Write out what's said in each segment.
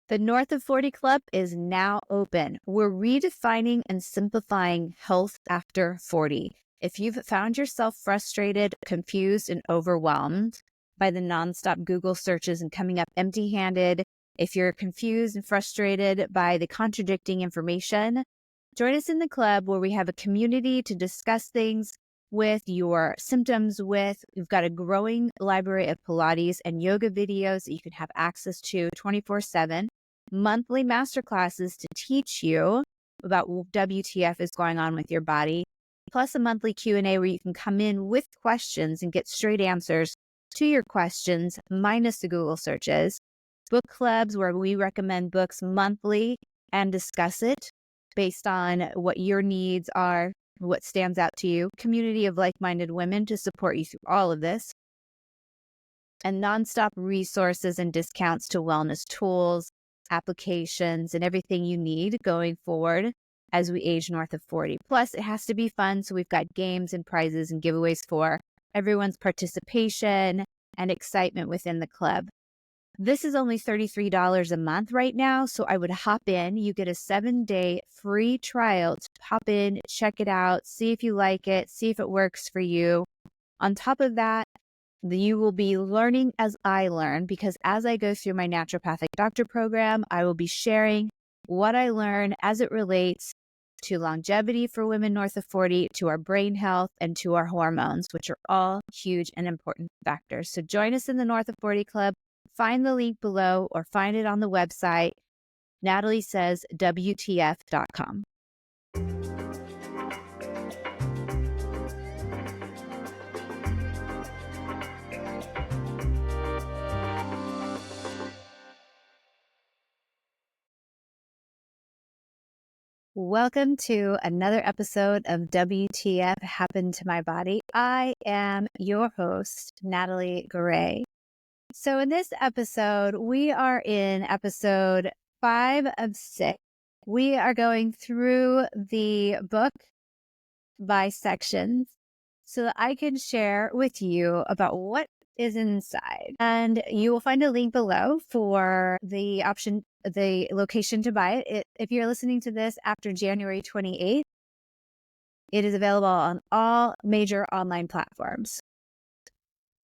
The North of 40 Club is now open. We're redefining and simplifying health after 40. If you've found yourself frustrated, confused, and overwhelmed by the nonstop Google searches and coming up empty-handed, if you're confused and frustrated by the contradicting information, join us in the club where we have a community to discuss things with your symptoms with. We've got a growing library of Pilates and yoga videos that you can have access to 24/7. Monthly masterclasses to teach you about what WTF is going on with your body, plus a monthly Q&A where you can come in with questions and get straight answers to your questions, minus the Google searches. Book clubs where we recommend books monthly and discuss it based on what your needs are, what stands out to you. Community of like-minded women to support you through all of this. And nonstop resources and discounts to wellness tools, applications, and everything you need going forward as we age north of 40. Plus, it has to be fun, so we've got games and prizes and giveaways for everyone's participation and excitement within the club. This is only $33 a month right now, so I would hop in. You get a 7-day free trial to hop in, check it out, see if you like it, see if it works for you. On top of that, you will be learning as I learn, because as I go through my naturopathic doctor program, I will be sharing what I learn as it relates to longevity for women north of 40, to our brain health, and to our hormones, which are all huge and important factors. So join us in the North of 40 Club. Find the link below or find it on the website, nataliesayeswtf.com. Welcome to another episode of WTF Happened to My Body. I am your host, Natalie Garay. So in this episode, we are in episode 5 of 6. We are going through the book by sections so that I can share with you about what is inside. And you will find a link below for the location to buy it. If you're listening to this after January 28th, it is available on all major online platforms.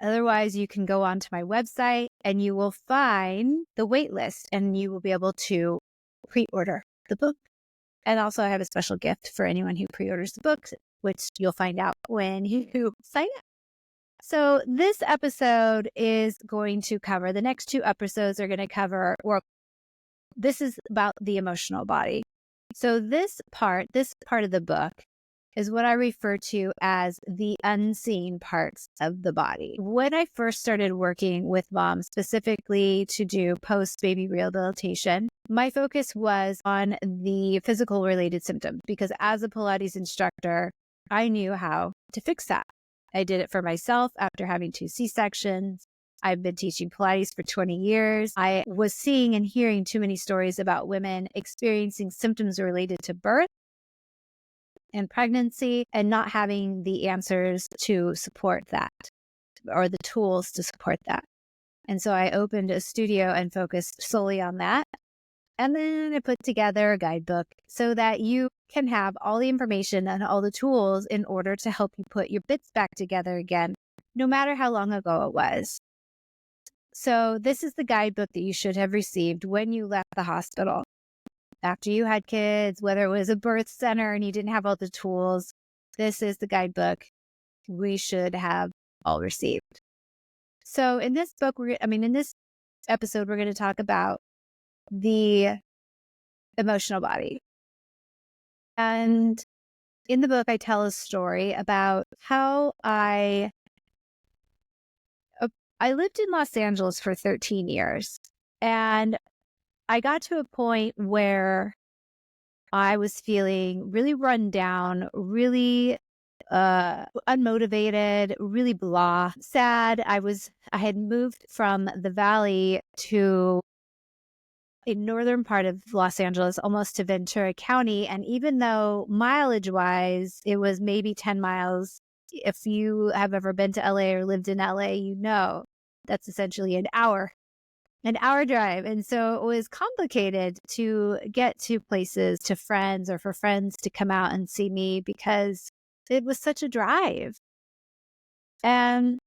Otherwise, you can go onto my website and you will find the wait list and you will be able to pre-order the book. And also I have a special gift for anyone who pre-orders the book, which you'll find out when you sign up. So this episode is going to cover, the next 2 episodes are going to cover, this is about the emotional body. So this part of the book is what I refer to as the unseen parts of the body. When I first started working with moms specifically to do post-baby rehabilitation, my focus was on the physical related symptoms because as a Pilates instructor, I knew how to fix that. I did it for myself after having 2 C-sections. I've been teaching Pilates for 20 years. I was seeing and hearing too many stories about women experiencing symptoms related to birth and pregnancy and not having the answers to support that or the tools to support that. And so I opened a studio and focused solely on that. And then I put together a guidebook so that you can have all the information and all the tools in order to help you put your bits back together again, no matter how long ago it was. So this is the guidebook that you should have received when you left the hospital. After you had kids, whether it was a birth center and you didn't have all the tools, this is the guidebook we should have all received. So in this book, in this episode, we're going to talk about the emotional body. And in the book, I tell a story about how I lived in Los Angeles for 13 years. And I got to a point where I was feeling really run down, really unmotivated, really blah, sad. I had moved from the valley to a northern part of Los Angeles, almost to Ventura County. And even though mileage-wise, it was maybe 10 miles, if you have ever been to LA or lived in LA, you know that's essentially an hour an hour drive. And so it was complicated to get to places, to friends, or for friends to come out and see me because it was such a drive. And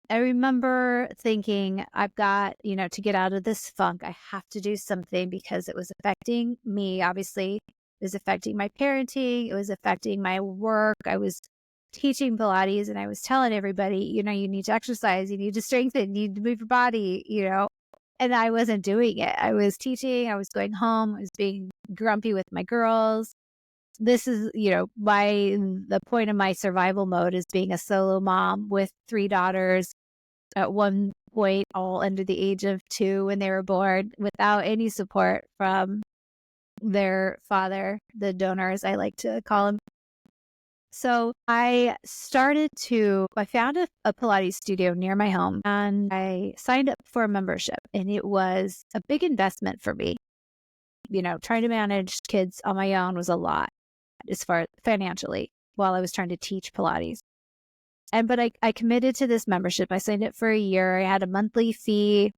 I remember thinking, I've got, to get out of this funk, I have to do something because it was affecting me. Obviously, it was affecting my parenting. It was affecting my work. I was teaching Pilates and I was telling everybody, you need to exercise, you need to strengthen, you need to move your body, and I wasn't doing it. I was teaching, I was going home, I was being grumpy with my girls. This is, the point of my survival mode is being a solo mom with 3 daughters at one point, all under the age of 2 when they were born, without any support from their father, the donors, I like to call him. So I found a Pilates studio near my home and I signed up for a membership, and it was a big investment for me. Trying to manage kids on my own was a lot as far financially while I was trying to teach Pilates. But I committed to this membership. I signed up for a year. I had a monthly fee.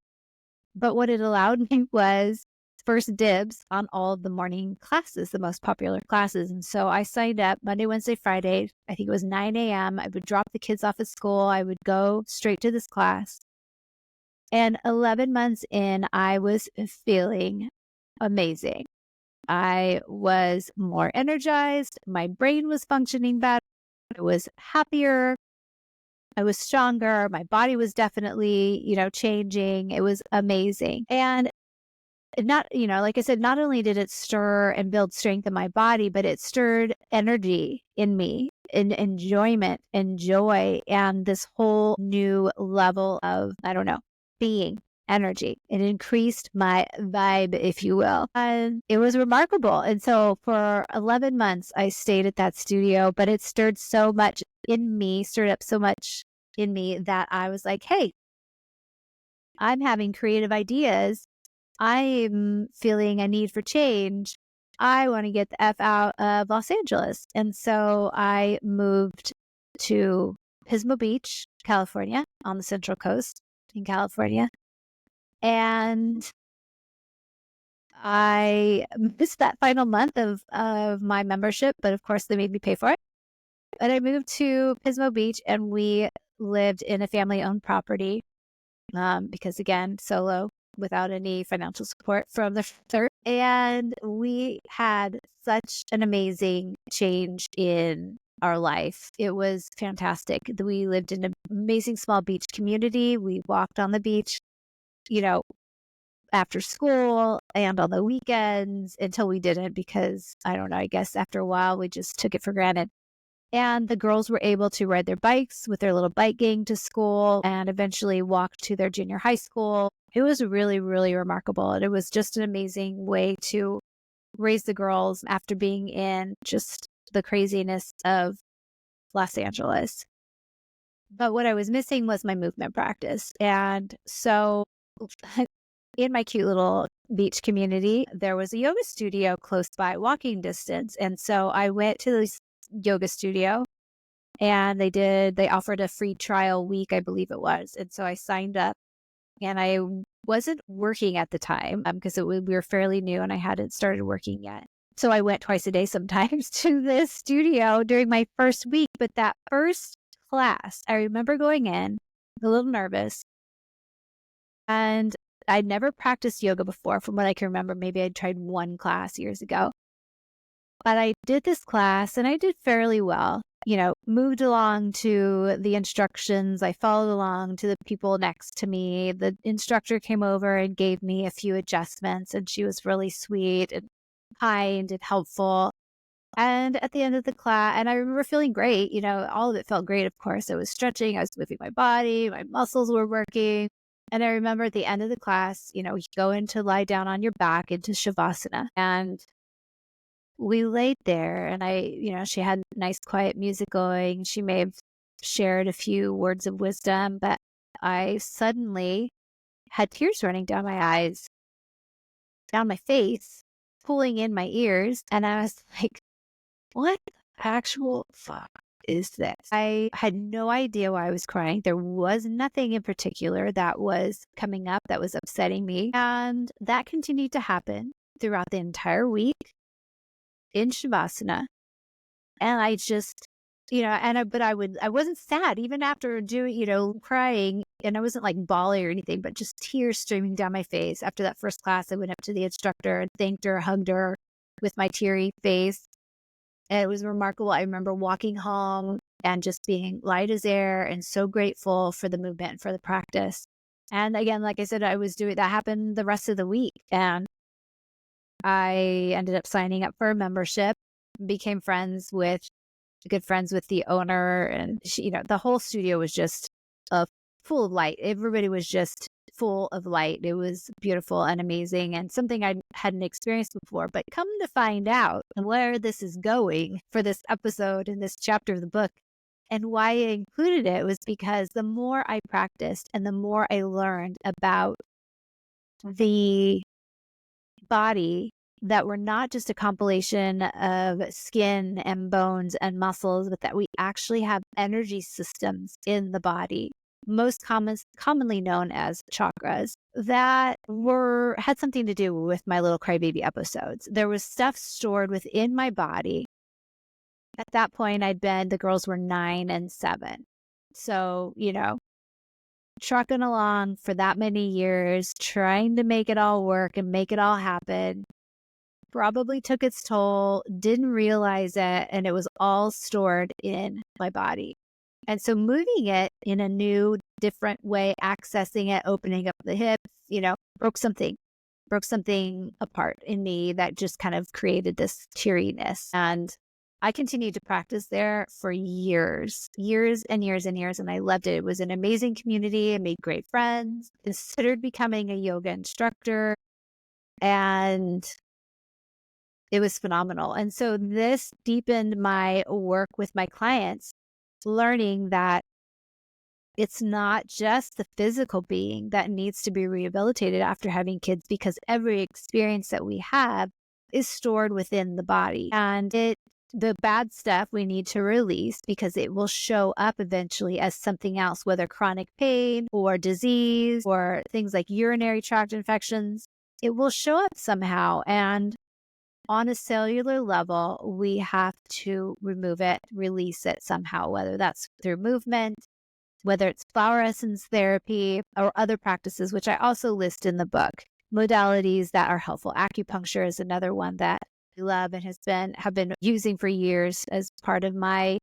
But what it allowed me was first dibs on all of the morning classes, the most popular classes. And so I signed up Monday, Wednesday, Friday. I think it was 9 a.m. I would drop the kids off at school. I would go straight to this class. And 11 months in, I was feeling amazing. I was more energized. My brain was functioning better. I was happier. I was stronger. My body was definitely, changing. It was amazing. And not, like I said, not only did it stir and build strength in my body, but it stirred energy in me and enjoyment and joy and this whole new level of, being energy. It increased my vibe, if you will. And it was remarkable. And so for 11 months, I stayed at that studio, but it stirred up so much in me that I was like, hey, I'm having creative ideas. I'm feeling a need for change. I want to get the F out of Los Angeles. And so I moved to Pismo Beach, California, on the Central Coast in California. And I missed that final month of my membership, but of course they made me pay for it. But I moved to Pismo Beach and we lived in a family-owned property because, again, solo, without any financial support from the father. And we had such an amazing change in our life. It was fantastic. We lived in an amazing small beach community. We walked on the beach, after school and on the weekends until we didn't because, I guess after a while we just took it for granted. And the girls were able to ride their bikes with their little bike gang to school and eventually walk to their junior high school. It was really, really remarkable. And it was just an amazing way to raise the girls after being in just the craziness of Los Angeles. But what I was missing was my movement practice. And so in my cute little beach community, there was a yoga studio close by, walking distance. And so I went to this yoga studio and they offered a free trial week, I believe it was. And so I signed up and I wasn't working at the time because we were fairly new and I hadn't started working yet. So I went twice a day sometimes to this studio during my first week. But that first class, I remember going in a little nervous, and I'd never practiced yoga before. From what I can remember, maybe I'd tried one class years ago. But I did this class and I did fairly well, moved along to the instructions. I followed along to the people next to me. The instructor came over and gave me a few adjustments, and she was really sweet and kind and helpful. And at the end of the class, and I remember feeling great, all of it felt great. Of course, I was stretching, I was moving my body, my muscles were working. And I remember at the end of the class, you go into lie down on your back into Shavasana. And we laid there and she had nice quiet music going. She may have shared a few words of wisdom, but I suddenly had tears running down my eyes, down my face, pulling in my ears. And I was like, what the actual fuck is this? I had no idea why I was crying. There was nothing in particular that was coming up that was upsetting me. And that continued to happen throughout the entire week in Shavasana. And I just, I wasn't sad even after doing, crying. And I wasn't like bawling or anything, but just tears streaming down my face. After that first class, I went up to the instructor and thanked her, hugged her with my teary face. And it was remarkable. I remember walking home and just being light as air and so grateful for the movement and for the practice. And again, like I said, that happened the rest of the week. And I ended up signing up for a membership, became good friends with the owner. And the whole studio was just full of light. Everybody was just full of light. It was beautiful and amazing and something I hadn't experienced before. But come to find out where this is going for this episode in this chapter of the book and why I included it was because the more I practiced and the more I learned about the body, that we're not just a compilation of skin and bones and muscles, but that we actually have energy systems in the body, commonly known as chakras, that had something to do with my little crybaby episodes. There was stuff stored within my body. At that point, the girls were 9 and 7. So, trucking along for that many years, trying to make it all work and make it all happen, probably took its toll, didn't realize it, and it was all stored in my body. And so moving it in a new, different way, accessing it, opening up the hips, broke something apart in me that just kind of created this teariness. And I continued to practice there for years and years and years. And I loved it. It was an amazing community. I made great friends, considered becoming a yoga instructor, and it was phenomenal. And so this deepened my work with my clients, learning that it's not just the physical being that needs to be rehabilitated after having kids, because every experience that we have is stored within the body. And the bad stuff we need to release because it will show up eventually as something else, whether chronic pain or disease or things like urinary tract infections. It will show up somehow. And on a cellular level, we have to remove it, release it somehow, whether that's through movement, whether it's flower essence therapy or other practices, which I also list in the book. Modalities that are helpful. Acupuncture is another one that I love and have been using for years as part of my,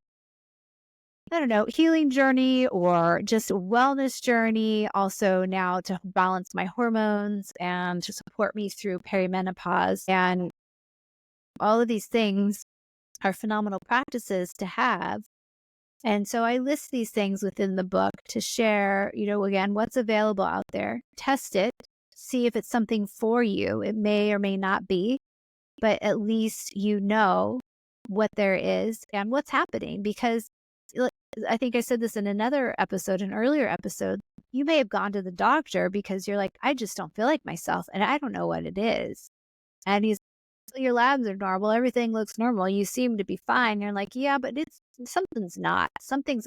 healing journey or just wellness journey. Also now to balance my hormones and to support me through perimenopause. And all of these things are phenomenal practices to have. And so I list these things within the book to share, again, what's available out there. Test it, see if it's something for you. It may or may not be, but at least you know what there is and what's happening. Because I think I said this in an earlier episode, you may have gone to the doctor because you're like, I just don't feel like myself and I don't know what it is. And he's your labs are normal. Everything looks normal. You seem to be fine. You're like, yeah, but something's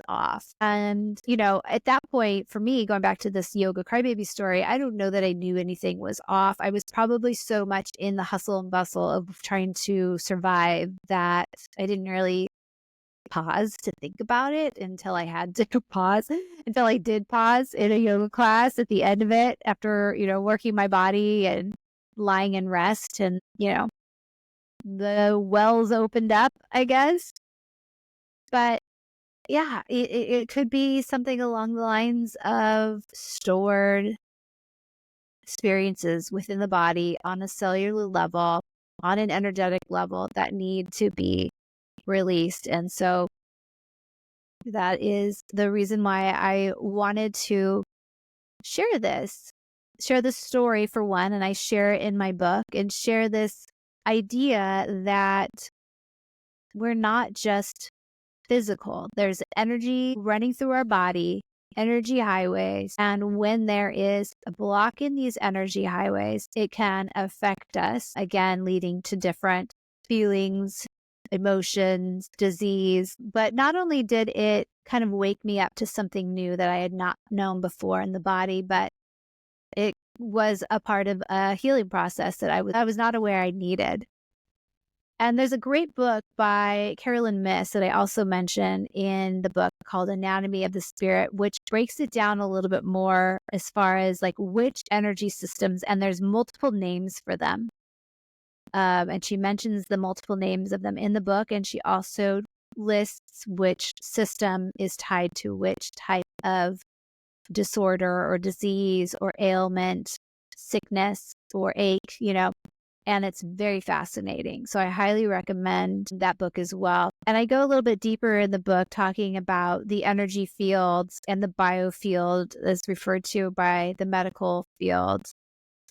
off. And, at that point for me, going back to this yoga crybaby story, I don't know that I knew anything was off. I was probably so much in the hustle and bustle of trying to survive that I didn't really pause to think about it until I had to pause, until I did pause in a yoga class at the end of it after, working my body and lying in rest and, the wells opened up, I guess. But yeah, it could be something along the lines of stored experiences within the body on a cellular level, on an energetic level that need to be released. And so that is the reason why I wanted to share this story for one, and I share it in my book and share this idea that we're not just physical. There's energy running through our body, energy highways. And when there is a block in these energy highways, it can affect us, again, leading to different feelings, emotions, disease. But not only did it kind of wake me up to something new that I had not known before in the body, but it was a part of a healing process that I was not aware I needed. And there's a great book by Carolyn Myss that I also mention in the book called Anatomy of the Spirit, which breaks it down a little bit more as far as like which energy systems, and there's multiple names for them. And she mentions the multiple names of them in the book, and she also lists which system is tied to which type of disorder or disease or ailment, sickness or ache, and it's very fascinating. So I highly recommend that book as well. And I go a little bit deeper in the book talking about the energy fields and the biofield as referred to by the medical field,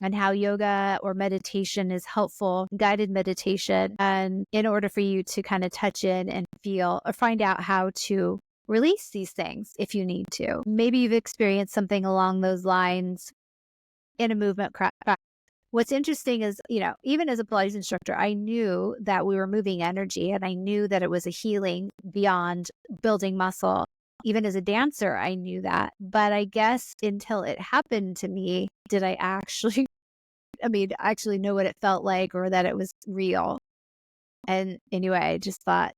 and how yoga or meditation is helpful, guided meditation, and in order for you to kind of touch in and feel or find out how to release these things if you need to. Maybe you've experienced something along those lines in a movement practice. What's interesting is, even as a Pilates instructor, I knew that we were moving energy, and I knew that it was a healing beyond building muscle. Even as a dancer, I knew that. But I guess until it happened to me, did I actually know what it felt like or that it was real. And anyway, I just thought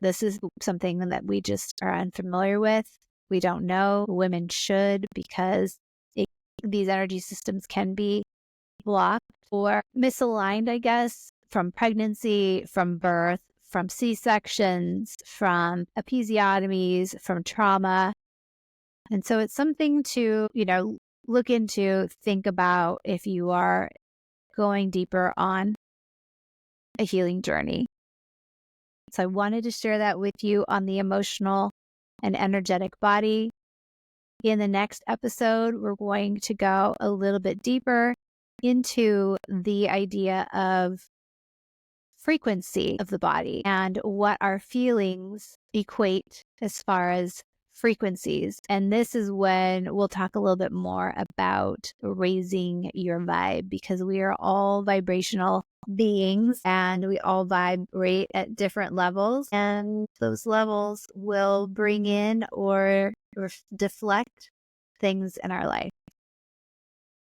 this is something that we just are unfamiliar with. We don't know. Women should, because these energy systems can be blocked or misaligned, I guess, from pregnancy, from birth, from C-sections, from episiotomies, from trauma. And so it's something to, look into, think about if you are going deeper on a healing journey. So I wanted to share that with you on the emotional and energetic body. In the next episode, we're going to go a little bit deeper into the idea of frequency of the body and what our feelings equate as far as frequencies. And this is when we'll talk a little bit more about raising your vibe, because we are all vibrational beings and we all vibrate at different levels, and those levels will bring in or deflect things in our life.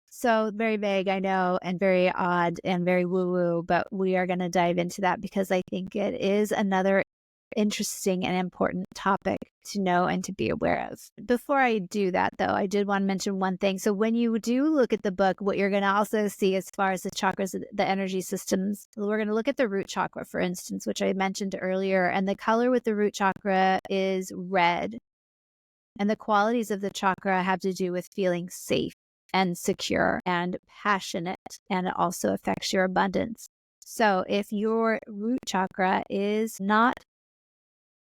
So very vague, I know, and very odd and very woo-woo, but we are going to dive into that because I think it is another interesting and important topic to know and to be aware of. Before I do that, though, I did want to mention one thing. So when you do look at the book, what you're going to also see as far as the chakras, the energy systems, we're going to look at the root chakra, for instance, which I mentioned earlier, and the color with the root chakra is red. And the qualities of the chakra have to do with feeling safe and secure and passionate, and it also affects your abundance. So if your root chakra is not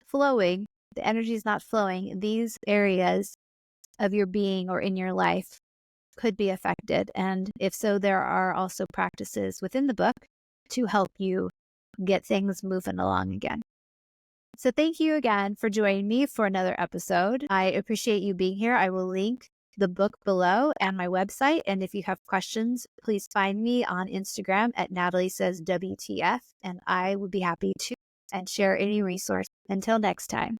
flowing, the energy is not flowing, these areas of your being or in your life could be affected. And if so, there are also practices within the book to help you get things moving along again. So thank you again for joining me for another episode. I appreciate you being here. I will link the book below and my website. And if you have questions, please find me on Instagram at Natalie Says WTF, and I would be happy to and share any resource. Until next time.